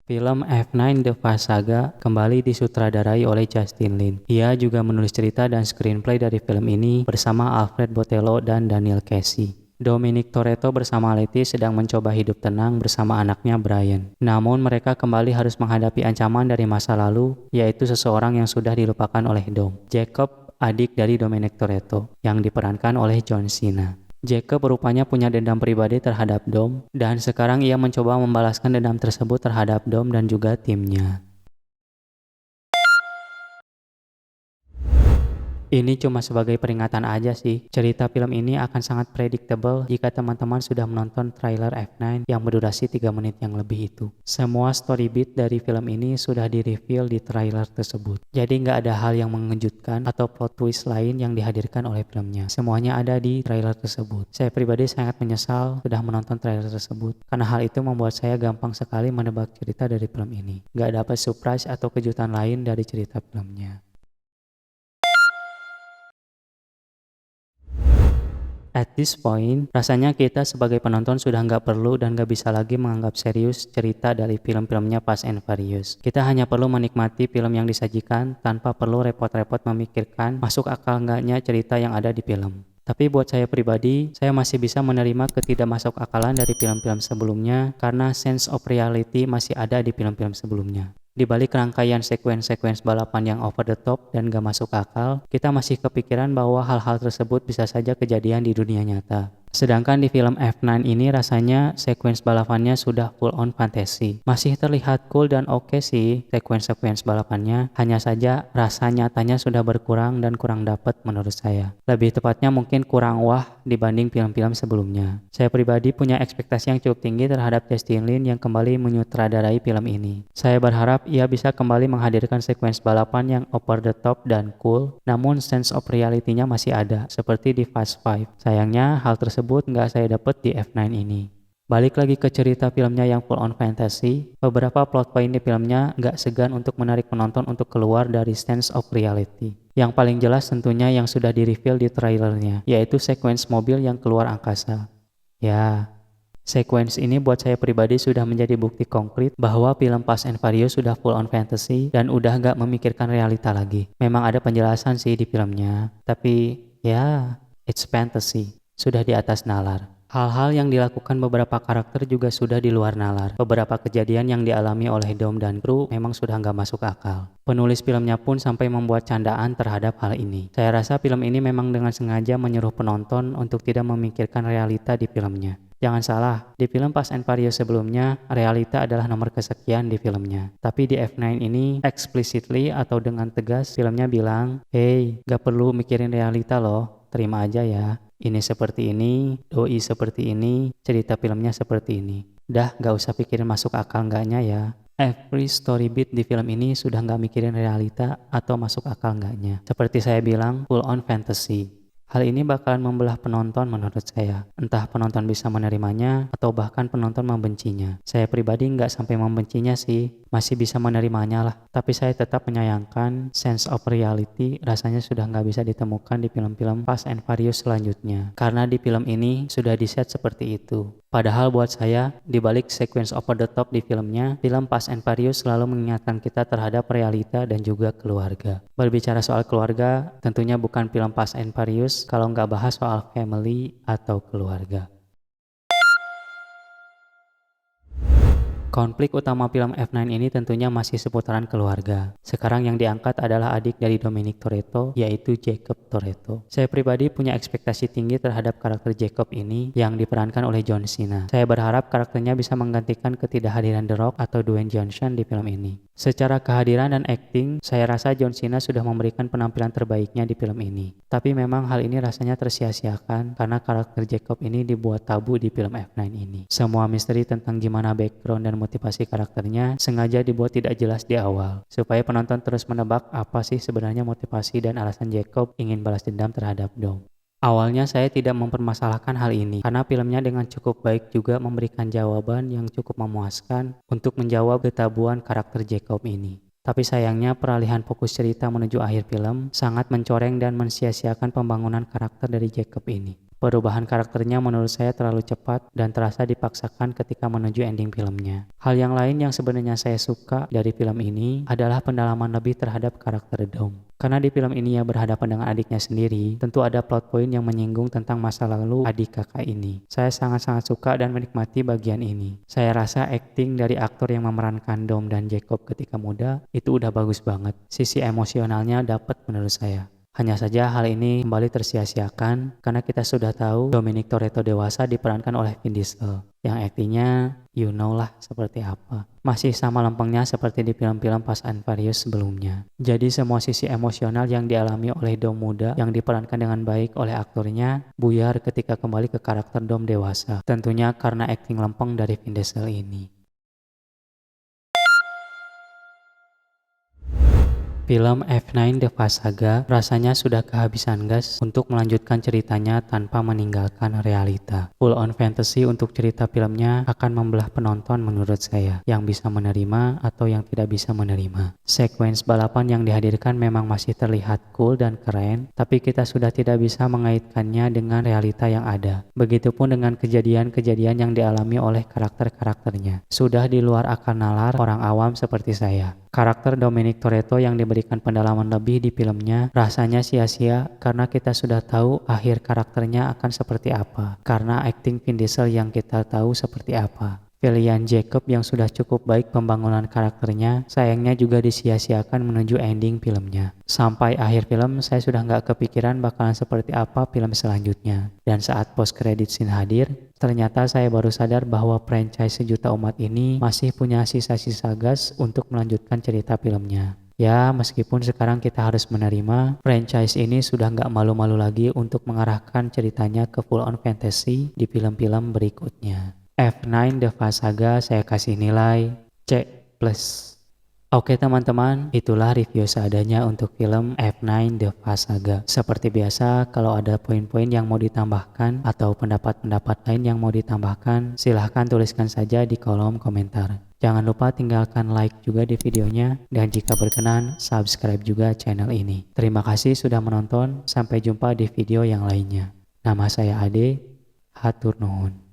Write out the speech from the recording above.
Film F9 The Fast Saga kembali disutradarai oleh Justin Lin. Ia juga menulis cerita dan screenplay dari film ini bersama Alfred Botello dan Daniel Casey. Dominic Toretto bersama Letty sedang mencoba hidup tenang bersama anaknya Brian. Namun mereka kembali harus menghadapi ancaman dari masa lalu, yaitu seseorang yang sudah dilupakan oleh Dom. Jacob, adik dari Dominic Toretto, yang diperankan oleh John Cena. Jacob rupanya punya dendam pribadi terhadap Dom, dan sekarang ia mencoba membalaskan dendam tersebut terhadap Dom dan juga timnya. Ini cuma sebagai peringatan aja sih. Cerita film ini akan sangat predictable jika teman-teman sudah menonton trailer F9 yang berdurasi 3 menit yang lebih itu. Semua story beat dari film ini sudah di-reveal di trailer tersebut. Jadi nggak ada hal yang mengejutkan atau plot twist lain yang dihadirkan oleh filmnya. Semuanya ada di trailer tersebut. Saya pribadi sangat menyesal sudah menonton trailer tersebut, karena hal itu membuat saya gampang sekali menebak cerita dari film ini. Nggak dapat surprise atau kejutan lain dari cerita filmnya. At this point, rasanya kita sebagai penonton sudah nggak perlu dan nggak bisa lagi menganggap serius cerita dari film-filmnya Fast and Furious. Kita hanya perlu menikmati film yang disajikan tanpa perlu repot-repot memikirkan masuk akal nggaknya cerita yang ada di film. Tapi buat saya pribadi, saya masih bisa menerima ketidakmasuk akalan dari film-film sebelumnya karena sense of reality masih ada di film-film sebelumnya. Di balik rangkaian sekuens-sekuens balapan yang over the top dan gak masuk akal, kita masih kepikiran bahwa hal-hal tersebut bisa saja kejadian di dunia nyata. Sedangkan di film F9 ini rasanya sekuens balapannya sudah full on fantasi. Masih terlihat cool dan oke sih sekuens-sekuens balapannya, hanya saja rasa nyatanya sudah berkurang dan kurang dapet menurut saya. Lebih tepatnya mungkin kurang wah dibanding film-film sebelumnya. Saya pribadi punya ekspektasi yang cukup tinggi terhadap Justin Lin yang kembali menyutradarai film ini. Saya berharap ia bisa kembali menghadirkan sekuens balapan yang over the top dan cool, namun sense of reality-nya masih ada, seperti di Fast 5. Sayangnya hal tersebut nggak saya dapet di F9 ini. Balik lagi ke cerita filmnya yang full on fantasy, beberapa plot point di filmnya nggak segan untuk menarik penonton untuk keluar dari sense of reality. Yang paling jelas tentunya yang sudah di-reveal di trailernya, yaitu sekuens mobil yang keluar angkasa. Ya, sekuens ini buat saya pribadi sudah menjadi bukti konkret bahwa film Fast and Furious sudah full on fantasy dan udah nggak memikirkan realita lagi. Memang ada penjelasan sih di filmnya, tapi ya, it's fantasy. Sudah di atas nalar. Hal-hal yang dilakukan beberapa karakter juga sudah di luar nalar. Beberapa kejadian yang dialami oleh Dom dan kru memang sudah nggak masuk akal. Penulis filmnya pun sampai membuat candaan terhadap hal ini. Saya rasa film ini memang dengan sengaja menyuruh penonton untuk tidak memikirkan realita di filmnya. Jangan salah, di film Fast and Furious sebelumnya, realita adalah nomor kesekian di filmnya. Tapi di F9 ini, explicitly atau dengan tegas, filmnya bilang, hey, gak perlu mikirin realita loh, terima aja ya. Ini seperti ini, doi seperti ini, cerita filmnya seperti ini. Dah gak usah pikirin masuk akal enggaknya ya. Every story beat di film ini sudah gak mikirin realita atau masuk akal enggaknya. Seperti saya bilang, full on fantasy. Hal ini bakalan membelah penonton menurut saya. Entah penonton bisa menerimanya atau bahkan penonton membencinya. Saya pribadi nggak sampai membencinya sih, masih bisa menerimanya lah. Tapi saya tetap menyayangkan sense of reality rasanya sudah nggak bisa ditemukan di film-film Fast and Furious selanjutnya. Karena di film ini sudah diset seperti itu. Padahal buat saya, di balik sequence over the top di filmnya, film Fast and Furious selalu mengingatkan kita terhadap realita dan juga keluarga. Berbicara soal keluarga, tentunya bukan film Fast and Furious kalau nggak bahas soal family atau keluarga. Konflik utama film F9 ini tentunya masih seputaran keluarga. Sekarang yang diangkat adalah adik dari Dominic Toretto, yaitu Jacob Toretto. Saya pribadi punya ekspektasi tinggi terhadap karakter Jacob ini yang diperankan oleh John Cena. Saya berharap karakternya bisa menggantikan ketidakhadiran The Rock atau Dwayne Johnson di film ini. Secara kehadiran dan acting, saya rasa John Cena sudah memberikan penampilan terbaiknya di film ini. Tapi memang hal ini rasanya tersia-siakan karena karakter Jacob ini dibuat tabu di film F9 ini. Semua misteri tentang gimana background dan motivasi karakternya sengaja dibuat tidak jelas di awal, supaya penonton terus menebak apa sih sebenarnya motivasi dan alasan Jacob ingin balas dendam terhadap Dom. Awalnya saya tidak mempermasalahkan hal ini, karena filmnya dengan cukup baik juga memberikan jawaban yang cukup memuaskan untuk menjawab ketabuhan karakter Jacob ini. Tapi sayangnya peralihan fokus cerita menuju akhir film sangat mencoreng dan mensia-siakan pembangunan karakter dari Jacob ini. Perubahan karakternya menurut saya terlalu cepat dan terasa dipaksakan ketika menuju ending filmnya. Hal yang lain yang sebenarnya saya suka dari film ini adalah pendalaman lebih terhadap karakter Dom. Karena di film ini ia berhadapan dengan adiknya sendiri, tentu ada plot point yang menyinggung tentang masa lalu adik kakak ini. Saya sangat-sangat suka dan menikmati bagian ini. Saya rasa akting dari aktor yang memerankan Dom dan Jacob ketika muda itu udah bagus banget. Sisi emosionalnya dapat menurut saya. Hanya saja hal ini kembali tersia-siakan karena kita sudah tahu Dominic Toretto dewasa diperankan oleh Vin Diesel yang aktingnya you know lah seperti apa. Masih sama lempengnya seperti di film-film Fast and Furious sebelumnya. Jadi semua sisi emosional yang dialami oleh Dom muda yang diperankan dengan baik oleh aktornya buyar ketika kembali ke karakter Dom dewasa. Tentunya karena akting lempeng dari Vin Diesel ini. Film F9 The Fast Saga rasanya sudah kehabisan gas untuk melanjutkan ceritanya tanpa meninggalkan realita. Full on fantasy untuk cerita filmnya akan membelah penonton menurut saya, yang bisa menerima atau yang tidak bisa menerima. Sequence balapan yang dihadirkan memang masih terlihat cool dan keren, tapi kita sudah tidak bisa mengaitkannya dengan realita yang ada. Begitupun dengan kejadian-kejadian yang dialami oleh karakter-karakternya. Sudah di luar akal nalar orang awam seperti saya. Karakter Dominic Toretto yang diberikan pendalaman lebih di filmnya rasanya sia-sia karena kita sudah tahu akhir karakternya akan seperti apa. Karena akting Vin Diesel yang kita tahu seperti apa. Pilihan Jacob yang sudah cukup baik pembangunan karakternya sayangnya juga disia-siakan menuju ending filmnya. Sampai akhir film saya sudah nggak kepikiran bakalan seperti apa film selanjutnya. Dan saat post credit scene hadir, ternyata saya baru sadar bahwa franchise sejuta umat ini masih punya sisa-sisa gas untuk melanjutkan cerita filmnya. Ya, meskipun sekarang kita harus menerima, franchise ini sudah nggak malu-malu lagi untuk mengarahkan ceritanya ke full on fantasy di film-film berikutnya. F9 The Fast Saga saya kasih nilai C+. Oke teman-teman, itulah review seadanya untuk film F9 The Fast Saga. Seperti biasa, kalau ada poin-poin yang mau ditambahkan atau pendapat-pendapat lain yang mau ditambahkan, silahkan tuliskan saja di kolom komentar. Jangan lupa tinggalkan like juga di videonya, dan jika berkenan, subscribe juga channel ini. Terima kasih sudah menonton, sampai jumpa di video yang lainnya. Nama saya Ade, hatur nuhun.